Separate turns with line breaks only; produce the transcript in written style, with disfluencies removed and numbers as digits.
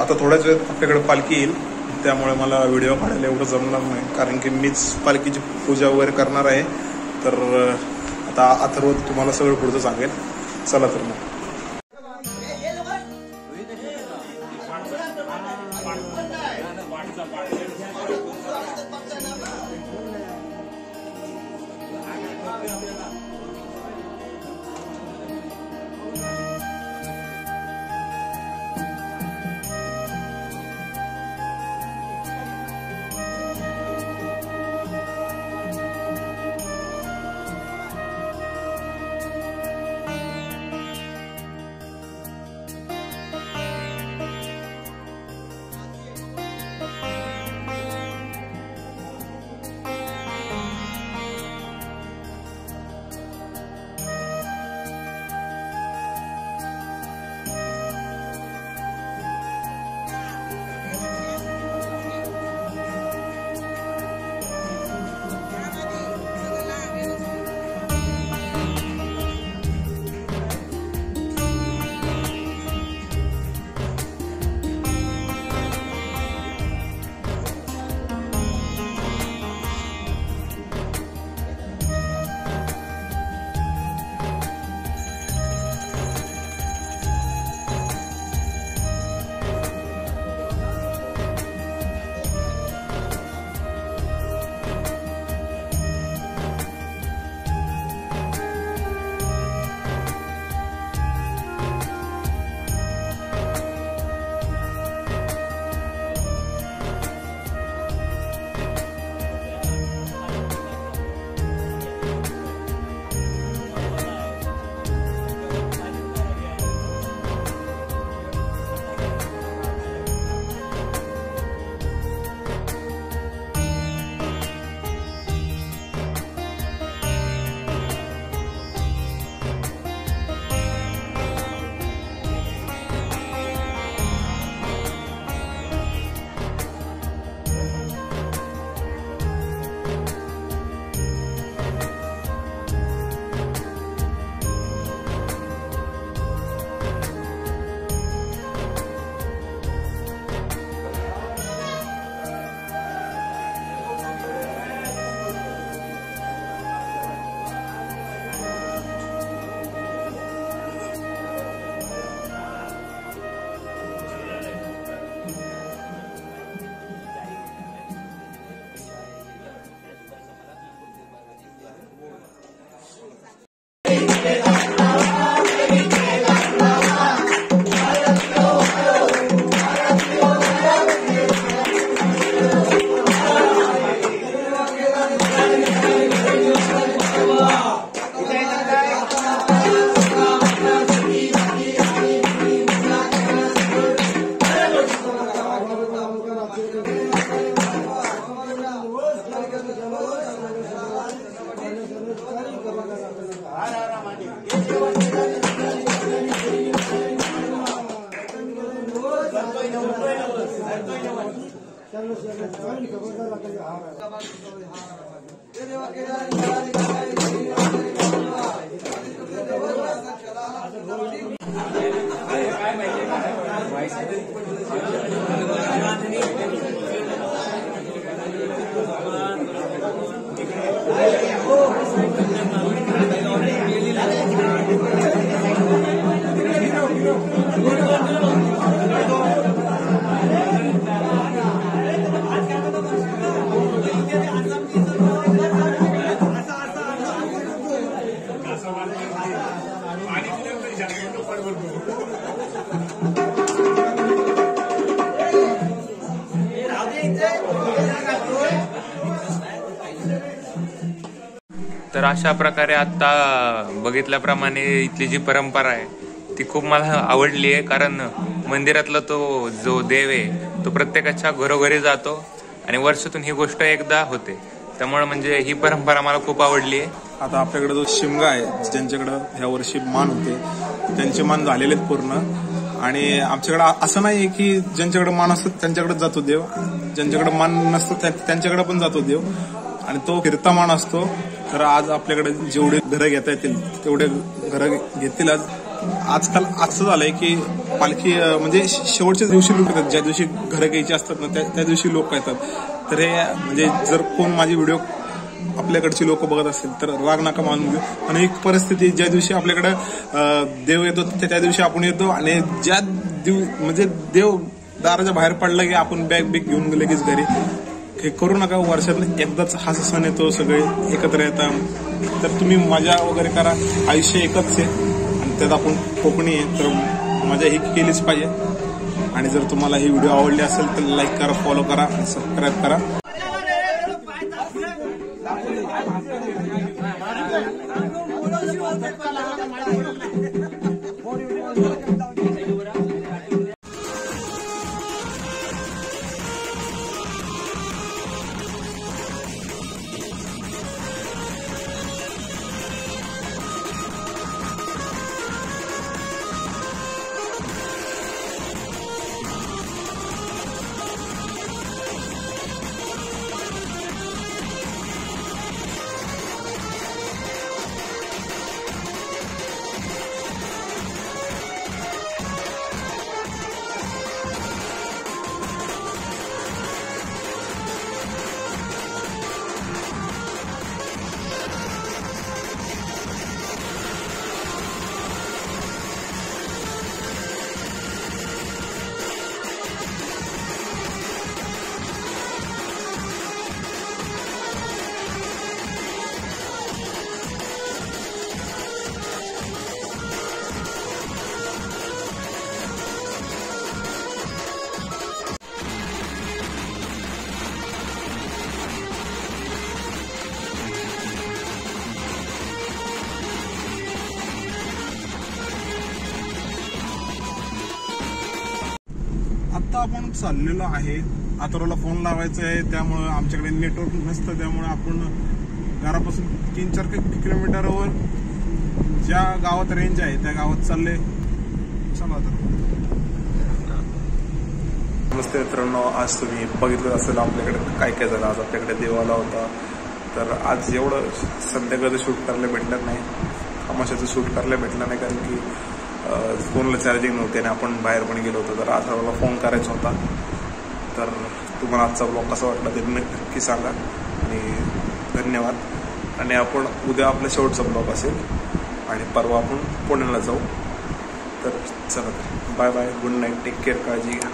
आता थोड्याच वेळात आपल्याकडे पालखी येईल, त्यामुळे मला व्हिडिओ काढायला एवढं जमणार नाही, कारण की मीच पालखीची पूजा वगैरे करणार आहे. तर आता अथर्व तुम्हाला सगळं पुढचं सांगेल. चला तर मग.
तर अशा प्रकारे आता बघितल्याप्रमाणे इथली जी परंपरा आहे ती खूप मला आवडली आहे, कारण मंदिरातला तो जो देव आहे तो प्रत्येकाच्या घरोघरी जातो आणि वर्षातून ही गोष्ट एकदा होते, त्यामुळे म्हणजे ही परंपरा मला खूप आवडली आहे.
आता आपल्याकडे जो शिमगा आहे, ज्यांच्याकडे ह्या वर्षी मान होते त्यांचे मान झालेले पूर्ण, आणि आमच्याकडे असं नाही की ज्यांच्याकडे मान असतो त्यांच्याकडे जातो देव, ज्यांच्याकडे मान नसतो त्यांच्याकडे पण जातो देव, आणि तो फिरता मान असतो. तर आज आपल्याकडे जेवढे घरं घेता येतील तेवढे घरं घेतील. आजकाल असं झालंय की पालखी म्हणजे शेवटच्या दिवशी लोक येतात, ज्या दिवशी घरं घ्यायची असतात ना त्या दिवशी लोक येतात. तर हे म्हणजे जर कोण माझी व्हिडिओ आपल्याकडची लोक बघत असतील तर राग नका मानून घेऊ. आणि एक परिस्थिती, ज्या दिवशी आपल्याकडे देव येतो त्या दिवशी आपण येतो, आणि ज्या म्हणजे देव दाराच्या बाहेर पडला की आपण बॅग घेऊन लगेच घरी. हे करू नका. वर्षात एकदाच हा सण येतो, सगळे एकत्र येतात. तर तुम्ही मजा वगैरे करा. आयुष्य एकच आहे आणि त्यात आपण कोकणी आहे, तर मजा ही केलीच पाहिजे. आणि जर तुम्हाला ही व्हिडिओ आवडली असेल तर लाईक करा, फॉलो करा आणि सबस्क्राईब करा. आता आपण चाललेलो आहे, आतरोला फोन लावायचा आहे, त्यामुळे आमच्याकडे नेटवर्क नसतं. त्यामुळे आपण घरापासून 3-4 किलोमीटरवर ज्या गावात रेंज आहे त्या गावात चालले. चला आता. नमस्ते मित्रांनो, आज तुम्ही बघितलं असेल आपल्याकडे काय काय झालं. आज आपल्याकडे देव आला होता. तर आज एवढं संध्याकाळचं शूट करायला भेटलं नाही, तमाशाचं शूट करायला भेटलं नाही, कारण की फोनला चार्जिंग नव्हते आणि आपण बाहेर पण गेलो होतो. तर आज मला फोन करायचा होता. तर तुम्हाला आजचा ब्लॉग कसा वाटला ते नक्की सांगा आणि धन्यवाद. आणि आपण उद्या आपला शेवटचा ब्लॉग असेल आणि परवा आपण पुण्याला जाऊ. तर चला, bye bye, good night, take care, काळजी घ्या.